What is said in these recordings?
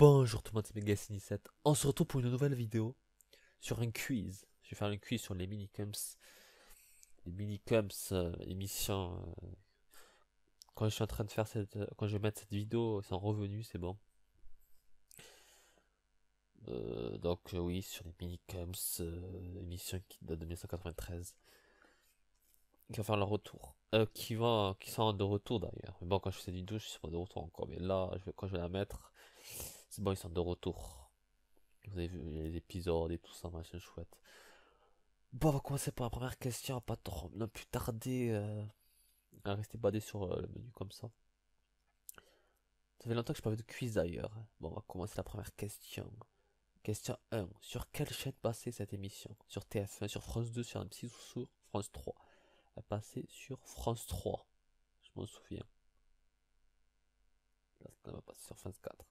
Bonjour tout le monde, c'est Megasini7. On se retrouve pour une nouvelle vidéo sur un quiz. Je vais faire un quiz sur les minicums. Les minicums, émissions. Quand je suis en train de faire quand je vais mettre cette vidéo, ils sont revenus, c'est bon. Donc oui, sur les minicums, émission qui date de 1993, qui vont faire leur retour. Qui sont de retour d'ailleurs. Mais bon, quand je fais cette vidéo, je suis pas de retour encore. Mais là, quand je vais la mettre, c'est bon, ils sont de retour. Vous avez vu les épisodes et tout ça, machin chouette. Bon, on va commencer par la première question, pas trop non plus tarder à rester badé sur le menu comme ça. Ça fait longtemps que je pas fait de quiz d'ailleurs. Bon, on va commencer la première question. Question 1. Sur quelle chaîne passait cette émission? Sur TF1, sur France 2, sur M6 ou sur France 3? Elle passait sur France 3. Je m'en souviens. Là, elle va passer sur France 4.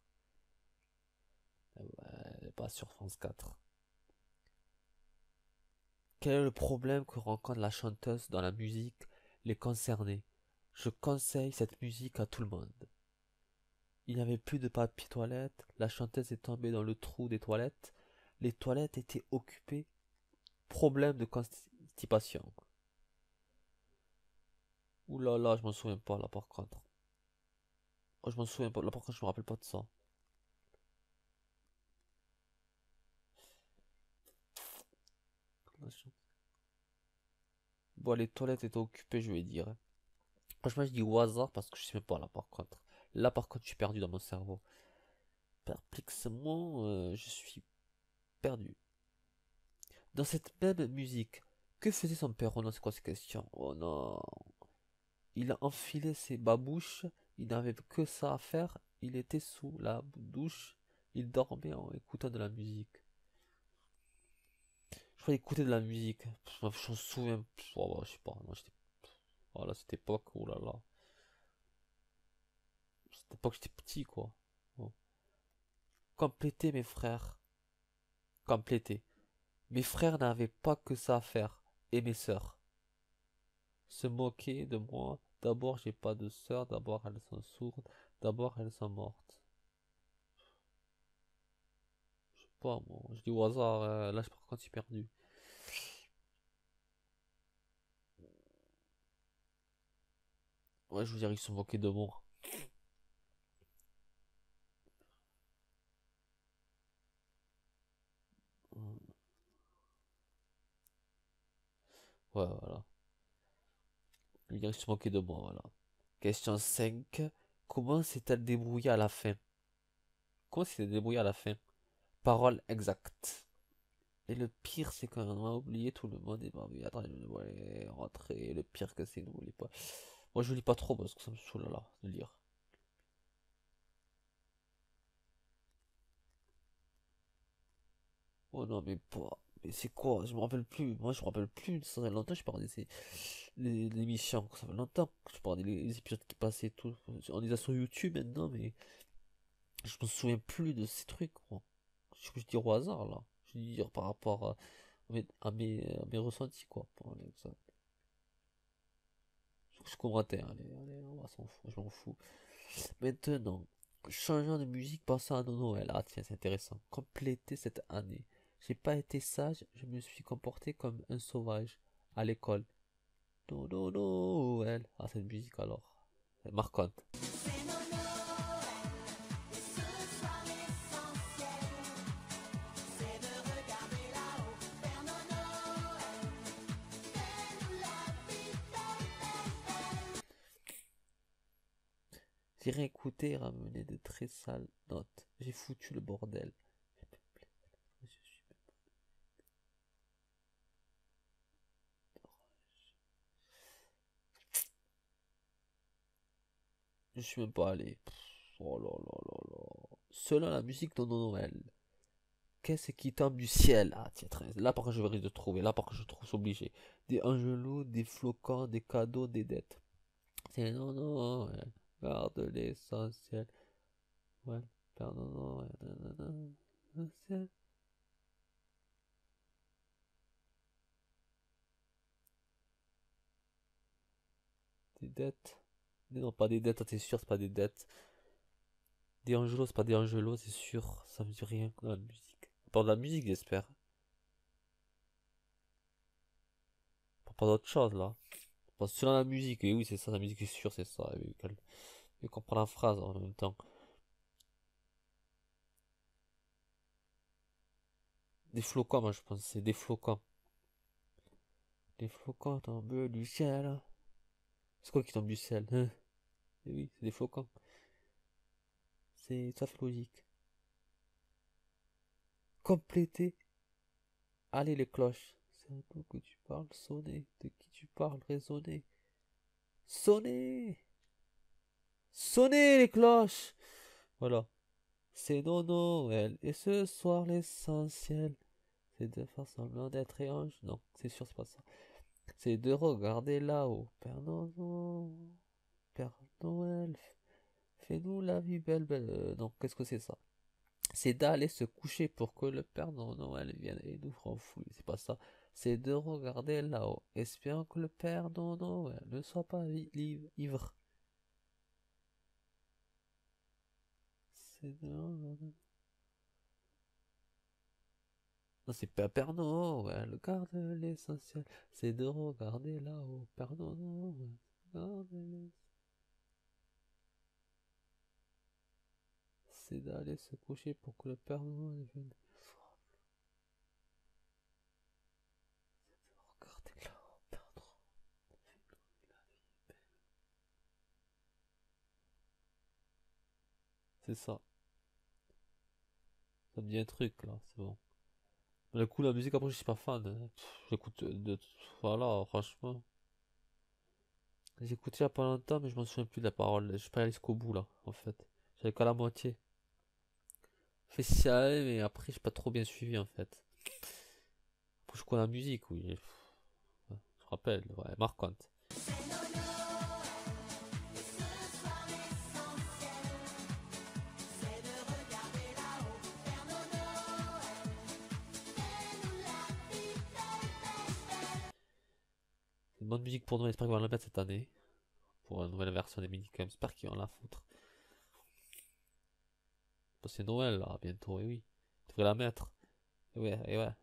Elle passe sur France 4. Quel est le problème que rencontre la chanteuse dans la musique les concernés? Je conseille cette musique à tout le monde. Il n'y avait plus de papier toilette, la chanteuse est tombée dans le trou des toilettes, les toilettes étaient occupées, problème de constipation. Ouh là là, je m'en souviens pas là par contre. Oh, je m'en souviens pas, là par contre je me rappelle pas de ça. Bon, les toilettes étaient occupées, je vais dire. Franchement, je dis au hasard parce que je sais même pas là par contre. Là par contre, je suis perdu dans mon cerveau. Perplexement, je suis perdu. Dans cette même musique, que faisait son père? Oh non, c'est quoi ces questions? Oh non. Il a enfilé ses babouches, il n'avait que ça à faire, il était sous la douche, il dormait en écoutant de la musique. Je crois écouter de la musique, je m'en souviens, oh, bah, je sais pas, moi j'étais, voilà, cette époque, oh là là, cette époque j'étais petit quoi. Bon. Compléter mes frères, compléter. Mes frères n'avaient pas que ça à faire, et mes sœurs. Se moquer de moi, d'abord j'ai pas de sœurs, d'abord elles sont sourdes, d'abord elles sont mortes. Pas moi, je dis au hasard, là je par contre je suis perdu. Ouais, je veux dire, ils se sont moqués de moi. Ouais, voilà. Je veux dire, ils se moquaient de moi, voilà. Question 5. Comment s'est-elle débrouillée à la fin? Comment s'est-elle débrouillée à la fin? Parole exacte. Et le pire, c'est qu'on a oublié tout le monde. Et bah oui, attends, je vais aller rentrer. Le pire que c'est, n'oublie pas. Moi, je lis pas trop parce que ça me saoule là, de lire. Oh non, mais pas. Mais c'est quoi? Je me rappelle plus. Moi, je me rappelle plus. Ça fait longtemps que je parlais de l'émission. Ça fait longtemps que je parlais des épisodes qui passaient et tout. On les a sur YouTube maintenant, mais je me souviens plus de ces trucs, quoi. Je dis au hasard, là. Je dis dire par rapport à mes ressentis, quoi. Ça. Je commentais, allez, on va s'en fout, je m'en fous. Maintenant, changeant de musique, passant à Noël. Ah, tiens, c'est intéressant. Compléter cette année. J'ai pas été sage, je me suis comporté comme un sauvage à l'école. Non, non, Noël. Ah, cette musique alors. C'est marquante. J'ai rien écouté et ramené de très sales notes. J'ai foutu le bordel. Je suis même pas allé. Oh là là là là. Selon la musique de Noël, qu'est-ce qui tombe du ciel? Ah tiens, là par contre je vais de trouver. Là par contre je trouve c'est obligé. Des angelots, des flocons, des cadeaux, des dettes. C'est non, non, ouais. Garde l'essentiel. Ouais, pardon, non, ouais, nanana, l'essentiel. Des dettes. Non, pas des dettes, t'es sûr, c'est pas des dettes. D'Angelo, c'est pas D'Angelo, c'est sûr. Ça me dit rien dans la musique. On parle de la musique, j'espère. On parle d'autre chose là. On parle sur la musique, et oui, c'est ça, la musique est sûre, c'est ça. Et comprend la phrase en même temps. Des flocons, moi je pense, c'est des flocons. Des flocons tombent du ciel. C'est quoi qui tombe du ciel, hein? Et oui, c'est des flocons. C'est tout à fait logique. Compléter. Allez les cloches. C'est à nous que tu parles, sonner. De qui tu parles, résonner. Sonner. Sonner les cloches. Voilà. C'est non Noël. Et ce soir, l'essentiel, c'est de faire semblant d'être étrange. Non, c'est sûr, c'est pas ça. C'est de regarder là-haut. Père Noël, Père Noël, fais-nous la vie belle, belle. Non, qu'est-ce que c'est ça? C'est d'aller se coucher pour que le Père Noël vienne et nous renfouille. C'est pas ça. C'est de regarder là-haut, espérant que le Père Noël ne soit pas ivre. C'est de... Non, c'est pas Père Noël, garde l'essentiel. C'est de regarder là-haut, Père Noël, garde l'essentiel. C'est d'aller se coucher pour que le Père Noël vienne. Regardez là-haut, Père Noël. C'est ça. Ça me dit un truc là, c'est bon. Mais le coup, la musique, après, je suis pas fan, hein. J'écoute de. Voilà, franchement. J'ai écouté il y a pas longtemps, mais je m'en souviens plus de la parole. Je suis pas allé jusqu'au bout là, en fait. J'avais qu'à la moitié. Fait ça, mais après, j'ai pas trop bien suivi en fait. Après, je connais la musique, oui. Je me rappelle, ouais, marquante. C'est une bonne musique pour nous, j'espère qu'ils vont la mettre cette année. Pour une nouvelle version des Minicums, j'espère qu'ils vont la foutre. Parce que c'est Noël là, bientôt, et oui. Ils devraient la mettre. Et ouais.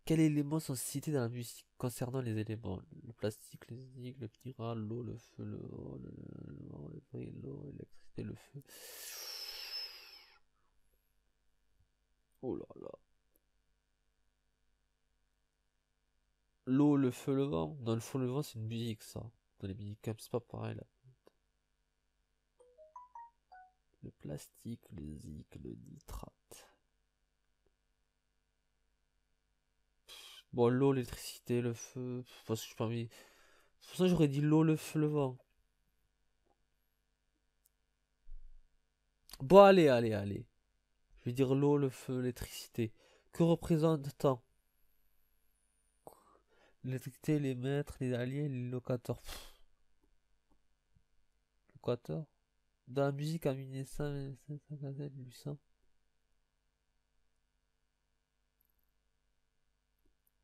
Quels éléments sont cités dans la musique concernant les éléments? Le plastique, les zig, le minéral, l'eau, le feu, le feu, l'eau, l'électricité, le feu. Oh là là. L'eau, le feu, le vent. Dans le feu, le vent, c'est une musique, ça. Dans les minicums, c'est pas pareil, là. Le plastique, le zinc, le nitrate. Bon, l'eau, l'électricité, le feu. Parce que je suis pas mis. C'est pour ça que j'aurais dit l'eau, le feu, le vent. Bon, allez. Je vais dire l'eau, le feu, l'électricité. Que représente-t-on? L'électricité, les maîtres, les alliés, les locateurs. Locateurs? Dans la musique à 1800.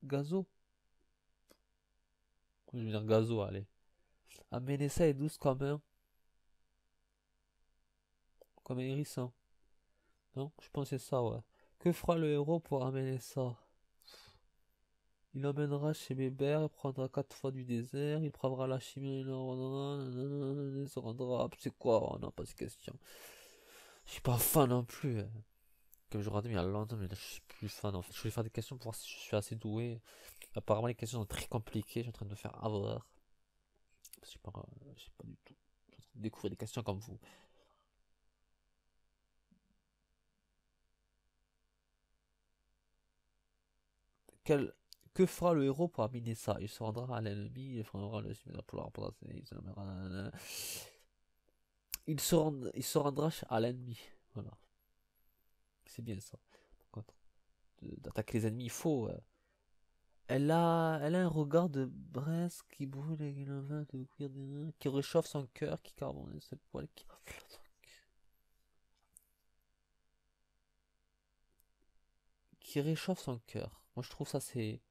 Gazo? Je vais dire gazo, allez. Amener ça est douce comme un hérisson. Non, je pensais ça, ouais. Que fera le héros pour amener ça? Il emmènera chez Bébert, il prendra 4 fois du désert, il prendra la chimie, il se rendra. C'est quoi? On n'a pas de question. Je suis pas fan non plus, hein. Comme je regardais il y a longtemps, mais là, je suis plus fan en fait. Je voulais faire des questions pour voir si je suis assez doué. Apparemment, les questions sont très compliquées, je suis en train de me faire avoir. Je sais pas, je sais pas du tout. Je suis en train de découvrir des questions comme vous. Quel, que fera le héros pour amener ça? Il se rendra à l'ennemi, il fera le pour il se rendra à l'ennemi. Voilà. C'est bien ça. D'attaquer les ennemis, il faut. Elle a un regard de braise qui brûle et de cuir des reins, qui réchauffe son cœur, qui carbonise ses poils, qui réchauffe son cœur. Moi, je trouve ça c'est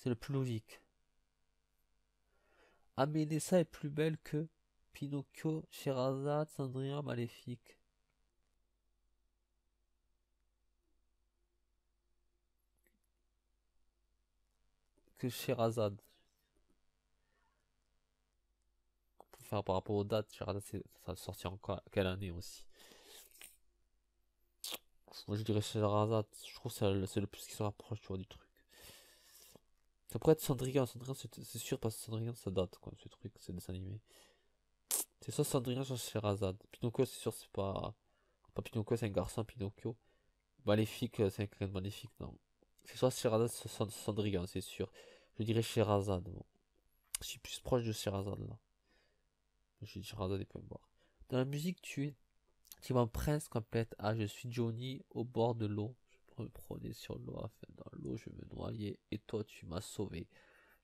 le plus logique. Amédessa est plus belle que Pinocchio, Sherazade, Cendrillon, Maléfique. Que Sherazade. Pour faire par rapport aux dates, Sherazade, ça a sorti en quelle année aussi? Moi je dirais Sherazade, je trouve que c'est le plus qui se rapproche, tu vois, du truc. Ça pourrait être Cendrillon, Cendrillon c'est sûr parce que Cendrillon ça date quoi, ce truc, c'est dessin animé. C'est soit Cendrillon, soit Sherazade. Pinocchio c'est sûr c'est pas Pinocchio, c'est un garçon, Pinocchio. Maléfique, c'est un crâne maléfique, non. C'est soit Sherazade, soit Cendrillon, c'est sûr. Je dirais Sherazade, bon. Je suis plus proche de Sherazade là. Je dis Sherazade et peu me voir. Dans la musique, tu es mon prince complète. Ah, je suis Johnny au bord de l'eau. Je me promenais sur l'eau, afin dans l'eau je me noyais. Et toi, tu m'as sauvé.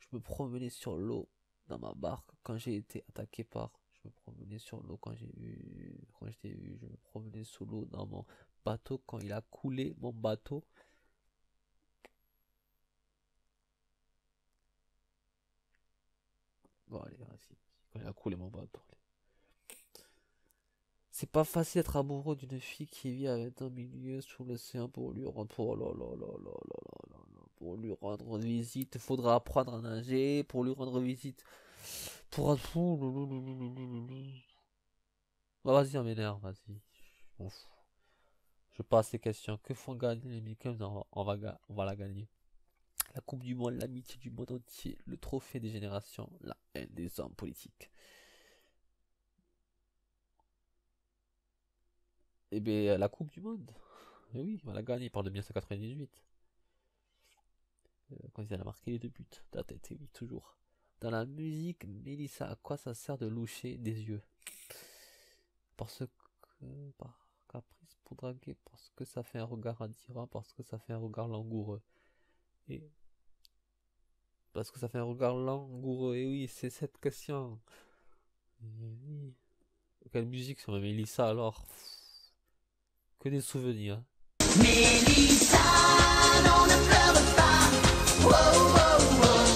Je me promenais sur l'eau dans ma barque quand j'ai été attaqué par. Je me promenais sur l'eau quand je t'ai vu. Je me promenais sous l'eau dans mon bateau quand il a coulé mon bateau. Bon, allez, vas-y. Quand il a coulé mon bateau. C'est pas facile d'être amoureux d'une fille qui vit avec un milieu sous l'océan pour lui rendre, pour lui rendre visite. Faudra apprendre à nager pour lui rendre visite. Pour un fou. Bah, vas-y, on m'énerve, vas-y. Je m'en fous. Je passe ces questions. Que font gagner les Mickey? On va la gagner. La Coupe du Monde, l'amitié du monde entier, le trophée des générations, la haine des hommes politiques. Eh bien, la Coupe du Monde. Eh oui, on l'a gagné par le 1998. Quand il a marqué les deux buts. De la tête, oui, toujours. Dans la musique, Mélissa, à quoi ça sert de loucher des yeux? Parce que, par caprice pour draguer, parce que ça fait un regard attirant, parce que ça fait un regard langoureux. Et parce que ça fait un regard langoureux. Et oui, c'est cette question. Et oui. Quelle musique sur Mélissa alors? Que des souvenirs. Mélissa, non, ne pleure pas. Wow, wow, wow.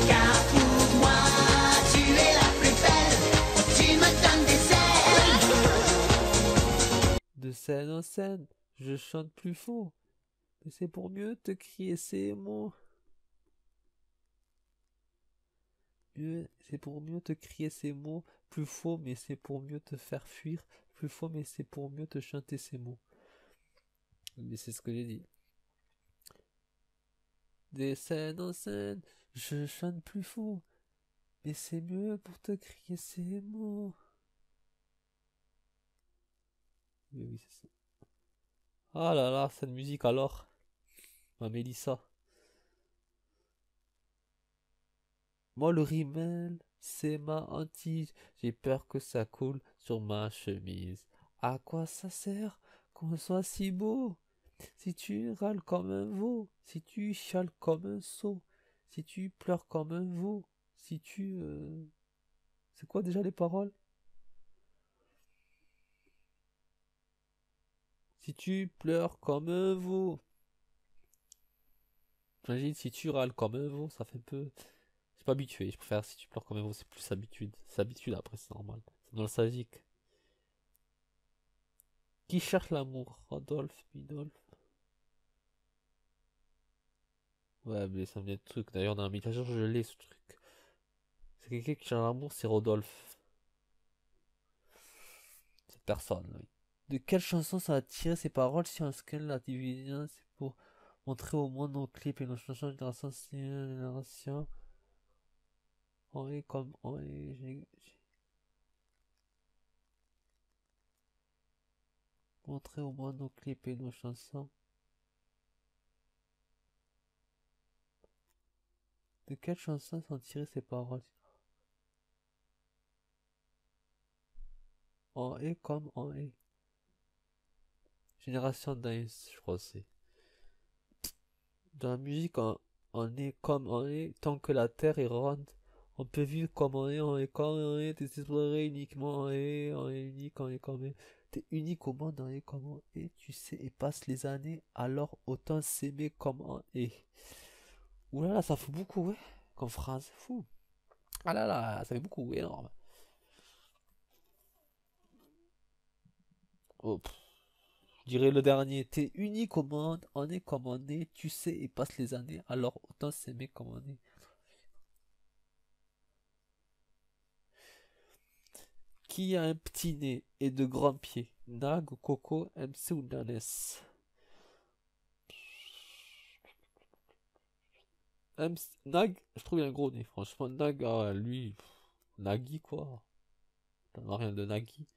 Car pour moi, tu es la plus belle. Tu me donnes des ailes. De scène en scène, je chante plus faux. Mais c'est pour mieux te crier ces mots. C'est pour mieux te crier ces mots. Plus faux, mais c'est pour mieux te faire fuir. Plus faux, mais c'est pour mieux te chanter ces mots. Mais c'est ce que j'ai dit. Des scènes en scène, je chante plus faux. Mais c'est mieux pour te crier ces mots. Mais oui, c'est ça. Ah là là, cette musique alors. Ma Mélissa. Moi, le rimel, c'est ma hantise. J'ai peur que ça coule sur ma chemise. À quoi ça sert qu'on soit si beau? Si tu râles comme un veau, si tu chiales comme un sot, si tu pleures comme un veau, si tu... C'est quoi déjà les paroles? Si tu pleures comme un veau. J'imagine si tu râles comme un veau, ça fait un peu... Je suis pas habitué, je préfère si tu pleures comme un veau, c'est plus habitude. C'est habitude après, c'est normal. C'est nostalgique. Qui cherche l'amour? Rodolphe, Bidolphe. Ouais, mais ça me vient de truc. D'ailleurs, dans la méditation, je l'ai ce truc. C'est quelqu'un qui cherche l'amour, c'est Rodolphe. Cette personne, oui. De quelle chanson ça a tiré ses paroles si on scanne la division? C'est pour montrer au monde nos clips et nos chansons de génération. On est comme on est. Montrer au monde nos clips et nos chansons. De quelle chanson sont tirées ces paroles? On est comme on est. Génération Dance, je crois aussi. Dans la musique, on est comme on est, tant que la terre est ronde. On peut vivre comme on est comme on est, désespéré uniquement on est unique, on est comme on est. T'es unique au monde, on est comme on est, tu sais, et passe les années, alors autant s'aimer comme on est. Oulala, ça fout beaucoup, ouais, comme phrase, fou. Ah là là, ça fait beaucoup, énorme. Oh, pff, je dirais le dernier. T'es unique au monde, on est comme on est, tu sais, et passent les années, alors autant s'aimer comme on est. Qui a un petit nez et de grands pieds? Nag, Coco, MC ou Nanès? Nag, je trouve il a un gros nez, franchement. Nag, ah, lui, Nagui quoi. T'en as rien de Nagui.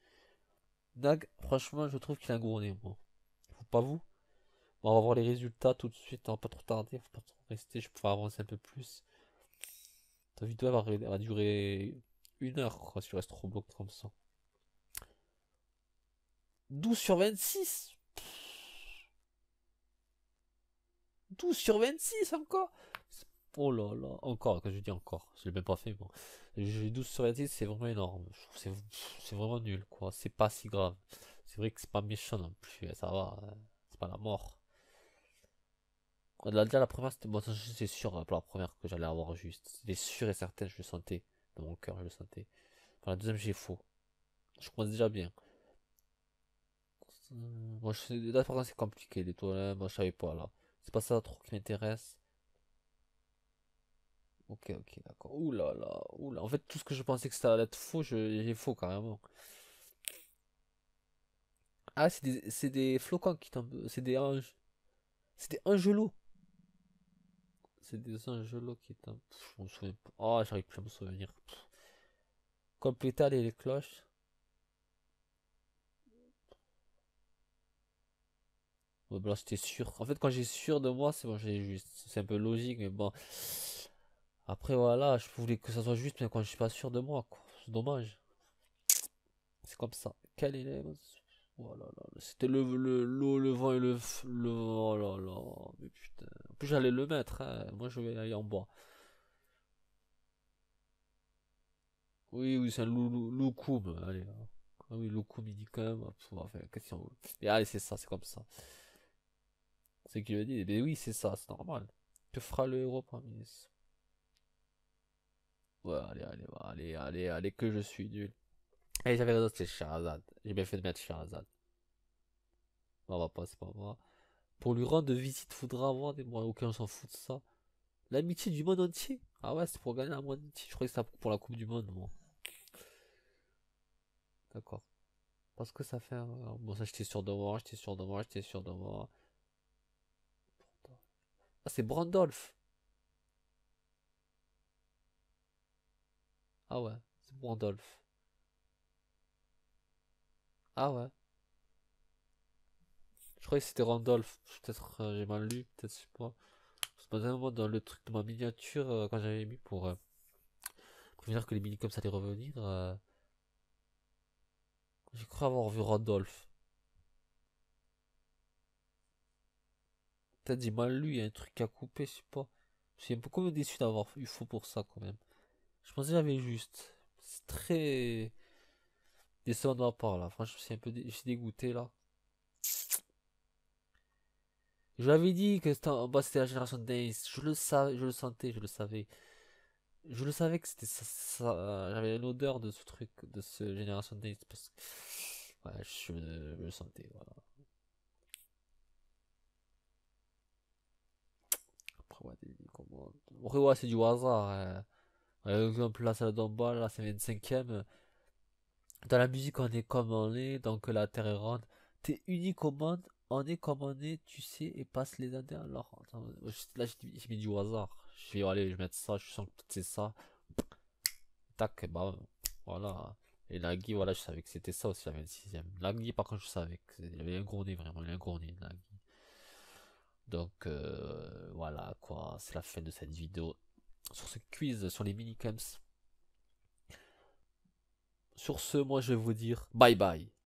Nag, franchement, je trouve qu'il a un gros nez, moi. Faut pas vous? Bon, on va voir les résultats tout de suite, on va pas trop tarder, faut pas trop rester, je pourrais avancer un peu plus. Ta vidéo va durer 1 heure, quoi, si tu restes trop bloqué comme ça. 12 sur 26. 12 sur 26 encore. Oh là là, encore, quand je dis encore, je l'ai même pas fait, bon. J'ai 12 sur 26, c'est vraiment énorme. Je trouve que c'est vraiment nul, quoi. C'est pas si grave. C'est vrai que c'est pas méchant non plus, ça va, c'est pas la mort. Déjà, la première, c'était bon, c'est sûr, pour la première que j'allais avoir juste. C'était sûr et certain, je le sentais. Dans mon cœur, je le sentais. Pour la deuxième, j'ai faux. Je commence déjà bien. Moi, là, par contre, c'est compliqué, les toilettes, moi, je savais pas, là. C'est pas ça trop qui m'intéresse. Ok, ok, d'accord. Ouh là là, ouh là. En fait, tout ce que je pensais que ça allait être faux, j'ai faux carrément. Ah, c'est des flocons qui tombent. C'est des anges. C'est des angelots. C'est des angelots qui tombent. Je m'en souviens pas. Oh, j'arrive plus à me souvenir. Comme pétales et les cloches. Ouais, bah là, j'étais sûr. En fait, quand j'ai sûr de moi, c'est bon, j'ai juste. C'est un peu logique, mais bon. Après, voilà, je voulais que ça soit juste, mais quand je suis pas sûr de moi, quoi. C'est dommage. C'est comme ça. Quel élève? Oh là là, c'était l'eau, le vent et le. Oh là là, mais putain. En plus, j'allais le mettre, hein. Moi, je vais aller en bas. Oui, oui, c'est un loukoum. Allez, là. Ah oui, loukoum, il dit quand même. On va faire question. Et allez, c'est ça, c'est comme ça. C'est qui le dit. Mais oui, c'est ça, c'est normal. Que fera le héros parmi les. Ouais, allez, allez, allez, allez, allez, que je suis nul. Allez, j'avais raison, c'était Sherazade. J'ai bien fait de mettre Sherazade. On va pas, c'est pas moi. Pour lui rendre visite, faudra avoir des moyens. Ok, on s'en fout de ça. L'amitié du monde entier? Ah ouais, c'est pour gagner la monde entier. Je croyais que c'était pour la Coupe du Monde, moi. D'accord. Parce que ça fait bon, ça, j'étais sûr de moi, j'étais sûr de moi, j'étais sûr de moi. Ah, c'est Brandolph. Ah ouais, c'est Brandolph. Ah ouais. Je croyais que c'était Randolph. Peut-être j'ai mal lu, peut-être, je sais pas. C'est pas vraiment dans le truc de ma miniature quand j'avais mis pour prévenir que les mini comme ça allaient revenir. J'ai cru avoir vu Randolph. Peut-être j'ai mal lu, il y a un truc à couper, je sais pas. Je suis un peu comme déçu d'avoir eu faux pour ça quand même. Je pensais que j'avais juste. C'est très décevant de ma part là. Franchement, je suis un peu je suis dégoûté là. Je l'avais dit que c'était en bas, c'était la génération Days. Je le savais, je le sentais, je le savais. Je le savais que c'était ça, j'avais l'odeur de ce truc, de ce génération Days. Parce que, ouais, je le sentais, voilà. Après, ouais, comment. Après, ouais, c'est du hasard, hein. Par exemple, là, ça d'en bas, là, c'est 25ème. Dans la musique, on est comme on est, donc la terre est ronde. T'es unique au monde, on est comme on est, tu sais, et passe les années. Alors, attends, là, j'ai mis du hasard. Je vais aller, je vais mettre ça, je sens que c'est ça. Tac, et bah, voilà. Et Nagui, voilà, je savais que c'était ça aussi, la 26ème. Nagui, par contre, je savais qu'il avait un gros nez, vraiment, il a un gros nez, Nagui. Donc, voilà, quoi, c'est la fin de cette vidéo. Sur ce quiz, sur les minicamps. Sur ce, moi, je vais vous dire bye bye.